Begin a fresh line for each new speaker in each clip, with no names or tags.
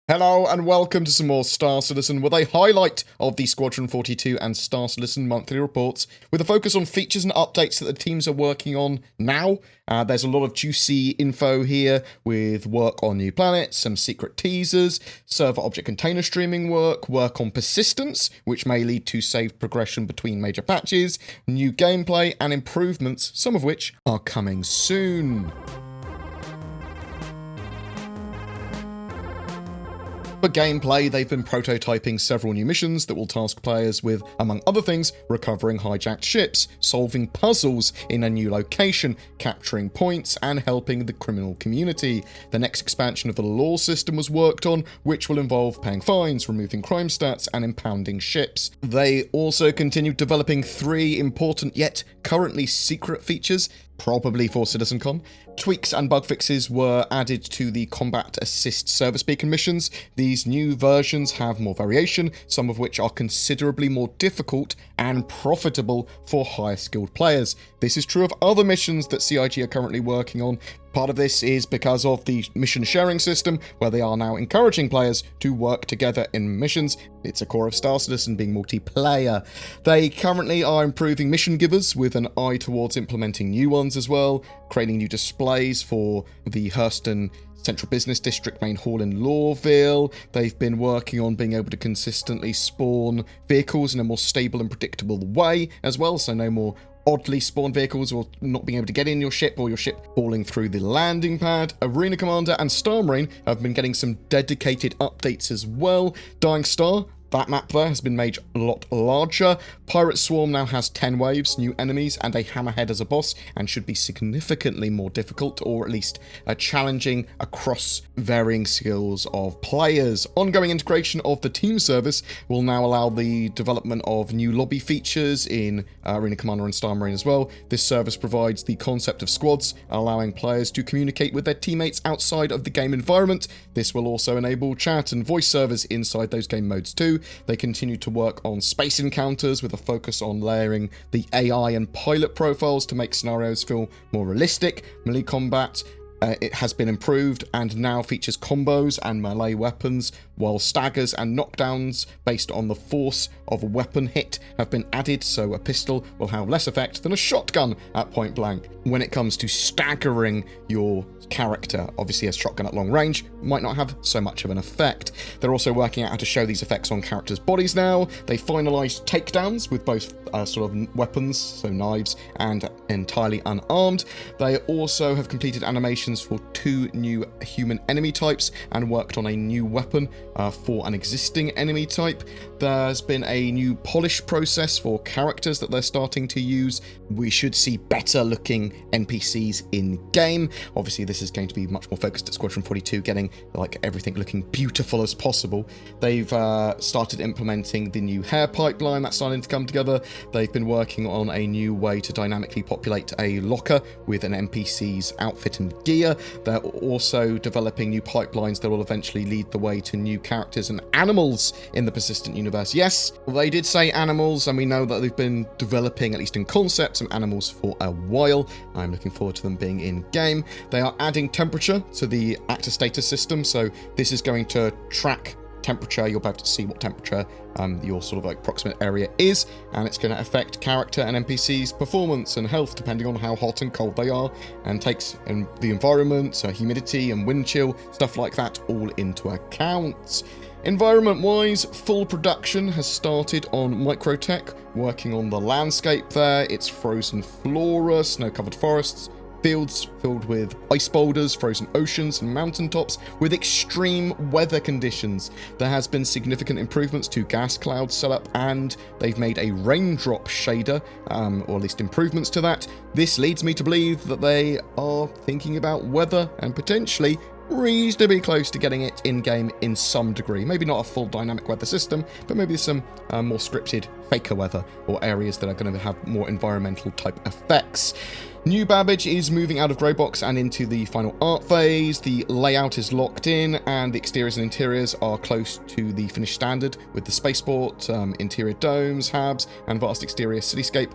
Hello and welcome to some more Star Citizen with a highlight of the Squadron 42 and Star Citizen monthly reports with a focus on features and updates that the teams are working on now. There's a lot of juicy info here with work on new planets, some secret teasers, server object container streaming work on persistence, which may lead to saved progression between major patches, new gameplay and improvements, some of which are coming soon. For gameplay, they've been prototyping several new missions that will task players with, among other things, recovering hijacked ships, solving puzzles in a new location, capturing points, and helping the criminal community. The next expansion of the law system was worked on, which will involve paying fines, removing crime stats, and impounding ships. They also continued developing 3 important yet currently secret features, probably for CitizenCon. Tweaks and bug fixes were added to the Combat Assist Service Beacon missions. These new versions have more variation, some of which are considerably more difficult and profitable for higher skilled players. This is true of other missions that CIG are currently working on. Part of this is because of the mission sharing system, where they are now encouraging players to work together in missions. It's a core of Star Citizen being multiplayer. They currently are improving mission givers with an eye towards implementing new ones as well, creating new displays for the Hurston Central Business District main hall in Lawville. They've been working on being able to consistently spawn vehicles in a more stable and predictable way as well, so no more oddly spawned vehicles or not being able to get in your ship or your ship falling through the landing pad. Arena Commander and Star Marine have been getting some dedicated updates as well. Dying Star, that map there has been made a lot larger. Pirate Swarm now has 10 waves, new enemies, and a hammerhead as a boss, and should be significantly more difficult, or at least challenging across varying skills of players. Ongoing integration of the team service will now allow the development of new lobby features in Arena Commander and Star Marine as well. This service provides the concept of squads, allowing players to communicate with their teammates outside of the game environment. This will also enable chat and voice servers inside those game modes too. They continue to work on space encounters with a focus on layering the AI and pilot profiles to make scenarios feel more realistic. Melee combat, it has been improved and now features combos and melee weapons, while staggers and knockdowns based on the force of a weapon hit have been added, so a pistol will have less effect than a shotgun at point blank. When it comes to staggering your character, obviously a shotgun at long range might not have so much of an effect. They're also working out how to show these effects on characters' bodies now. They finalised takedowns with both sort of weapons, so knives, and entirely unarmed. They also have completed animations for 2 new human enemy types and worked on a new weapon for an existing enemy type. There's been a new polish process for characters that they're starting to use. We should see better looking NPCs in game. Obviously this is going to be much more focused at Squadron 42, getting like everything looking beautiful as possible. They've started implementing the new hair pipeline that's starting to come together. They've been working on a new way to dynamically populate a locker with an NPC's outfit and gear. They're also developing new pipelines that will eventually lead the way to new characters and animals in the Persistent universe. Yes, they did say animals, and we know that they've been developing, at least in concept, some animals for a while. I'm looking forward to them being in game. They are adding temperature to the actor status system, so this is going to track temperature. You'll be able to see what temperature your sort of like proximate area is, and it's going to affect character and NPC's performance and health depending on how hot and cold they are, and takes the environment, humidity and wind chill, stuff like that, all into account. Environment-wise, full production has started on Microtech, working on the landscape there. It's frozen flora, snow-covered forests, fields filled with ice boulders, frozen oceans and mountaintops with extreme weather conditions. There has been significant improvements to gas cloud setup, and they've made a raindrop shader, or at least improvements to that. This leads me to believe that they are thinking about weather and potentially reasonably close to getting it in-game in some degree. Maybe not a full dynamic weather system, but maybe some more scripted faker weather, or areas that are going to have more environmental type effects. New Babbage is moving out of Greybox and into the final art phase. The layout is locked in, and the exteriors and interiors are close to the finished standard, with the spaceport, interior domes, habs, and vast exterior cityscape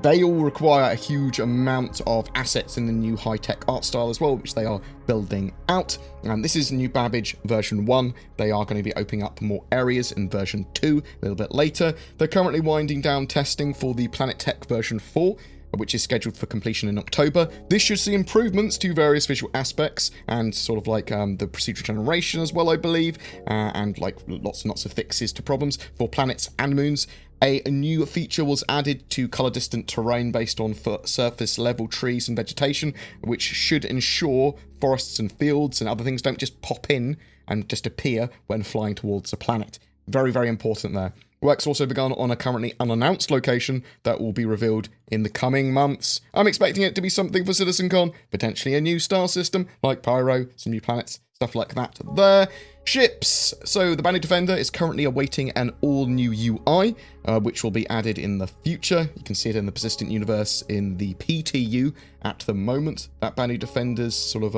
They all require a huge amount of assets in the new high-tech art style as well, which they are building out. And this is new Babbage version 1. They are going to be opening up more areas in version 2 a little bit later. They're currently winding down testing for the Planet Tech version 4, which is scheduled for completion in October. This should see improvements to various visual aspects and sort of like the procedural generation as well, I believe, and like lots and lots of fixes to problems for planets and moons. A new feature was added to color-distant terrain based on surface-level trees and vegetation, which should ensure forests and fields and other things don't just pop in and just appear when flying towards a planet. Very, very important there. Work's also begun on a currently unannounced location that will be revealed in the coming months. I'm expecting it to be something for CitizenCon, potentially a new star system like Pyro, some new planets, stuff like that there. Ships! So the Bounty Defender is currently awaiting an all-new UI, which will be added in the future. You can see it in the Persistent Universe in the PTU at the moment. That Bounty Defender's sort of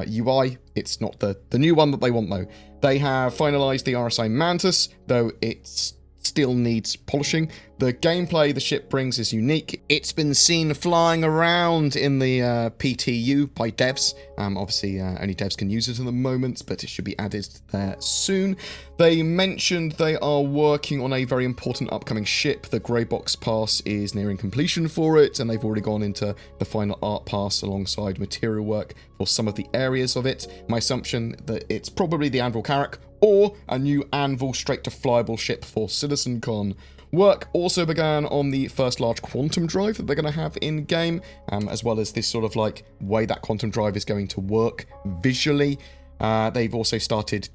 UI, it's not the new one that they want though. They have finalized the Rsi Mantis, though it's still needs polishing. The gameplay the ship brings is unique. It's been seen flying around in the PTU by devs. Obviously, only devs can use it at the moment, but it should be added there soon. They mentioned they are working on a very important upcoming ship. The Grey Box Pass is nearing completion for it, and they've already gone into the final art pass alongside material work for some of the areas of it. My assumption that it's probably the Anvil Carrack or a new Anvil straight-to-flyable ship for CitizenCon. Work also began on the first large quantum drive that they're going to have in-game, as well as this sort of like way that quantum drive is going to work visually. They've also started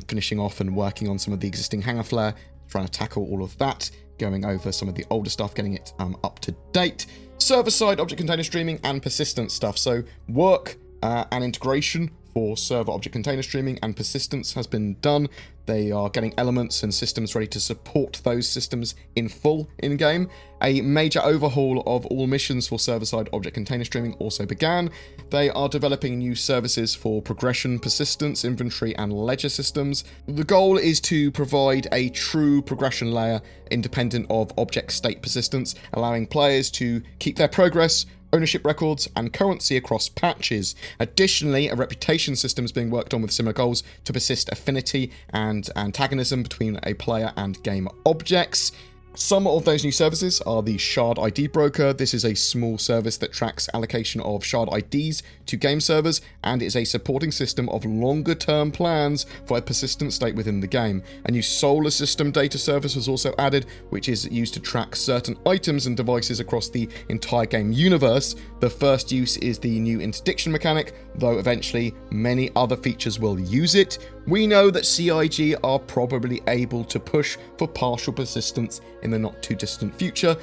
finishing off and working on some of the existing hangar flare, trying to tackle all of that, going over some of the older stuff, getting it up to date. Server-side object container streaming and persistence stuff. So work and integration for server object container streaming and persistence has been done. They are getting elements and systems ready to support those systems in full in-game. A major overhaul of all missions for server-side object container streaming also began. They are developing new services for progression, persistence, inventory, and ledger systems. The goal is to provide a true progression layer independent of object state persistence, allowing players to keep their progress, ownership records, and currency across patches. Additionally, a reputation system is being worked on with similar goals to persist affinity and antagonism between a player and game objects. Some of those new services are the Shard ID Broker. This is a small service that tracks allocation of Shard IDs to game servers and is a supporting system of longer-term plans for a persistent state within the game. A new Solar System data service was also added, which is used to track certain items and devices across the entire game universe. The first use is the new interdiction mechanic, though eventually many other features will use it. We know that CIG are probably able to push for partial persistence in the not too distant future.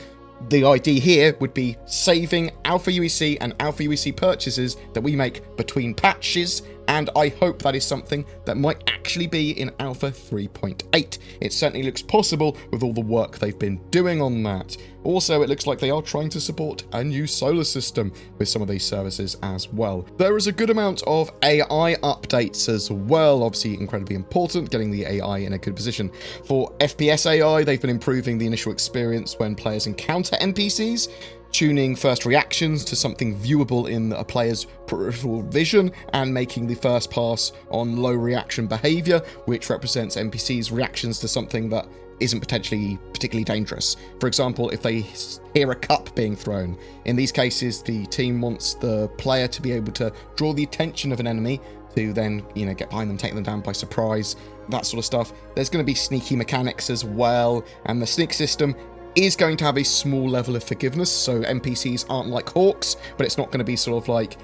The idea here would be saving Alpha UEC and Alpha UEC purchases that we make between patches, and I hope that is something that might actually be in Alpha 3.8. It certainly looks possible with all the work they've been doing on that. Also, it looks like they are trying to support a new solar system with some of these services as well. There is a good amount of AI updates as well, obviously incredibly important, getting the AI in a good position. For FPS AI, they've been improving the initial experience when players encounter NPCs, tuning first reactions to something viewable in a player's peripheral vision, and making the first pass on low reaction behavior, which represents NPCs' reactions to something that isn't potentially particularly dangerous. For example, if they hear a cup being thrown. In these cases, the team wants the player to be able to draw the attention of an enemy to then, get behind them, take them down by surprise, that sort of stuff. There's going to be sneaky mechanics as well, and the sneak system is going to have a small level of forgiveness, so NPCs aren't like hawks, but it's not going to be sort of like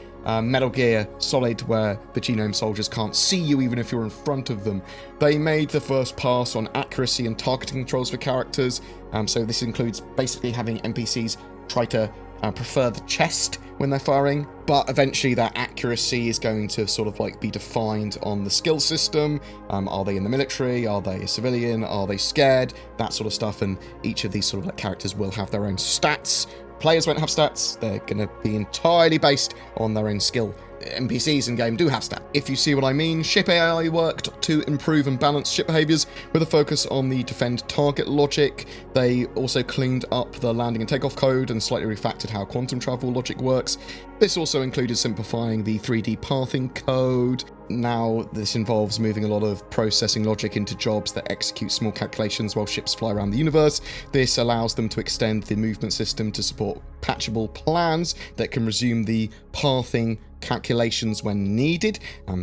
Metal Gear Solid, where the genome soldiers can't see you even if you're in front of them. They made the first pass on accuracy and targeting controls for characters, so this includes basically having NPCs try to prefer the chest when they're firing, but eventually that accuracy is going to sort of like be defined on the skill system. Are they in the military? Are they a civilian? Are they scared? That sort of stuff, and each of these sort of like characters will have their own stats. Players won't have stats, they're going to be entirely based on their own skill. NPCs in-game do have stats. If you see what I mean, ship AI worked to improve and balance ship behaviors with a focus on the defend target logic. They also cleaned up the landing and takeoff code and slightly refactored how quantum travel logic works. This also included simplifying the 3D pathing code. Now, this involves moving a lot of processing logic into jobs that execute small calculations while ships fly around the universe. This allows them to extend the movement system to support patchable plans that can resume the pathing calculations when needed.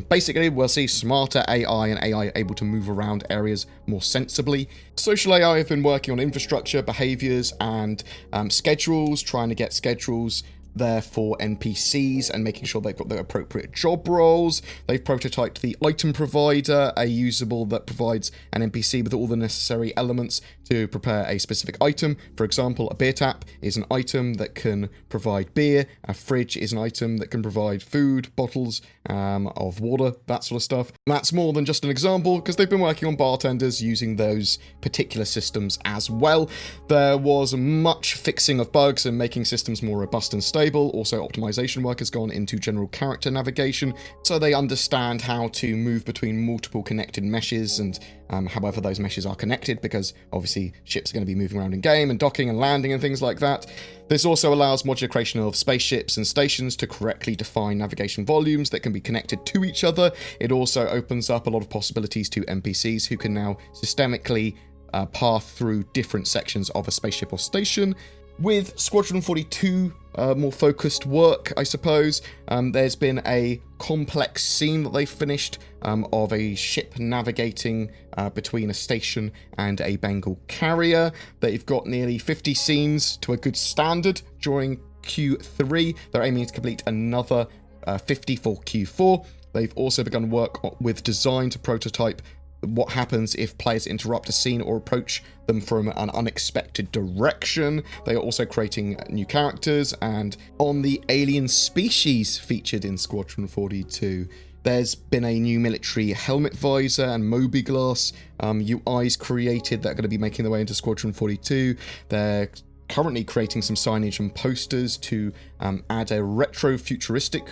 Basically, we'll see smarter AI and AI able to move around areas more sensibly. Social AI have been working on infrastructure, behaviors, and schedules, trying to get schedules there for NPCs and making sure they've got the appropriate job roles. They've prototyped the item provider, a usable that provides an NPC with all the necessary elements to prepare a specific item. For example, a beer tap is an item that can provide beer, a fridge is an item that can provide food, bottles of water, that sort of stuff. And that's more than just an example, because they've been working on bartenders using those particular systems as well. There was much fixing of bugs and making systems more robust and stable. Also, optimization work has gone into general character navigation, so they understand how to move between multiple connected meshes and however those meshes are connected, because obviously ships are going to be moving around in game and docking and landing and things like that. This also allows modular creation of spaceships and stations to correctly define navigation volumes that can be connected to each other. It also opens up a lot of possibilities to NPCs who can now systemically path through different sections of a spaceship or station. With Squadron 42, more focused work, I suppose. There's been a complex scene that they finished of a ship navigating between a station and a Bengal carrier. They've got nearly 50 scenes to a good standard during Q3. They're aiming to complete another 50 for Q4. They've also begun work with design to prototype what happens if players interrupt a scene or approach them from an unexpected direction. They are also creating new characters, and on the alien species featured in Squadron 42, there's been a new military helmet visor and Moby glass UIs created that are going to be making their way into Squadron 42. They're currently creating some signage and posters to add a retro-futuristic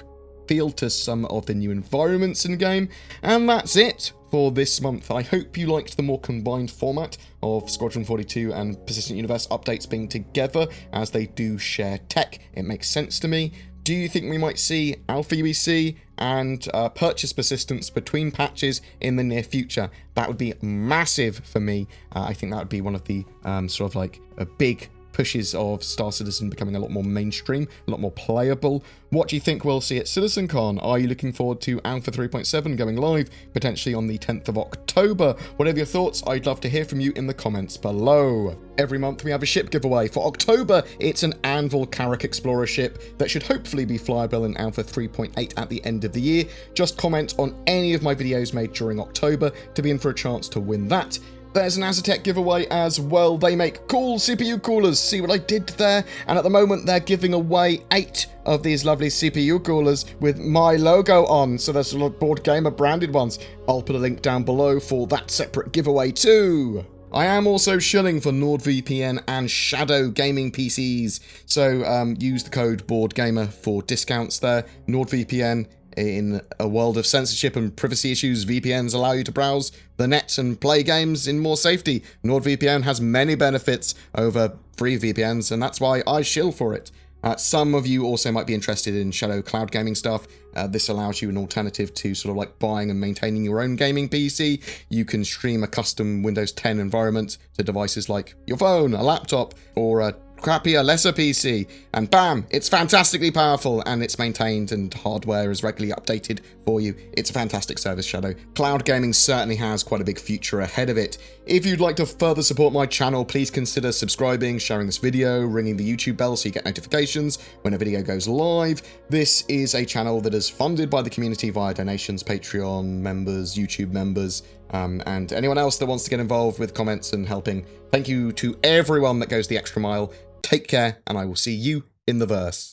feel to some of the new environments in game. And that's it for this month. I hope you liked the more combined format of Squadron 42 and Persistent Universe updates being together, as they do share tech. It makes sense to me. Do you think we might see Alpha UEC and purchase persistence between patches in the near future? That would be massive for me. I think that would be one of the sort of like a big pushes of Star Citizen becoming a lot more mainstream, a lot more playable. What do you think we'll see at CitizenCon? Are you looking forward to Alpha 3.7 going live, potentially on the 10th of October? Whatever your thoughts, I'd love to hear from you in the comments below. Every month we have a ship giveaway. For October, it's an Anvil Carrack Explorer ship that should hopefully be flyable in Alpha 3.8 at the end of the year. Just comment on any of my videos made during October to be in for a chance to win that. There's an Azatec giveaway as well. They make cool CPU coolers. See what I did there? And at the moment, they're giving away 8 of these lovely CPU coolers with my logo on. So there's a lot of BoredGamer branded ones. I'll put a link down below for that separate giveaway too. I am also shilling for NordVPN and Shadow gaming PCs. So use the code BoredGamer for discounts there. NordVPN. In a world of censorship and privacy issues, VPNs allow you to browse the net and play games in more safety. NordVPN has many benefits over free VPNs, and that's why I shill for it. Some of you also might be interested in Shadow cloud gaming stuff. This allows you an alternative to sort of like buying and maintaining your own gaming PC. You can stream a custom Windows 10 environment to devices like your phone, a laptop, or a crappier, lesser PC, and bam, it's fantastically powerful and it's maintained and hardware is regularly updated for you. It's a fantastic service, Shadow. Cloud gaming certainly has quite a big future ahead of it. If you'd like to further support my channel, please consider subscribing, sharing this video, ringing the YouTube bell so you get notifications when a video goes live. This is a channel that is funded by the community via donations, Patreon members, YouTube members, and anyone else that wants to get involved with comments and helping. Thank you to everyone that goes the extra mile. Take care, and I will see you in the verse.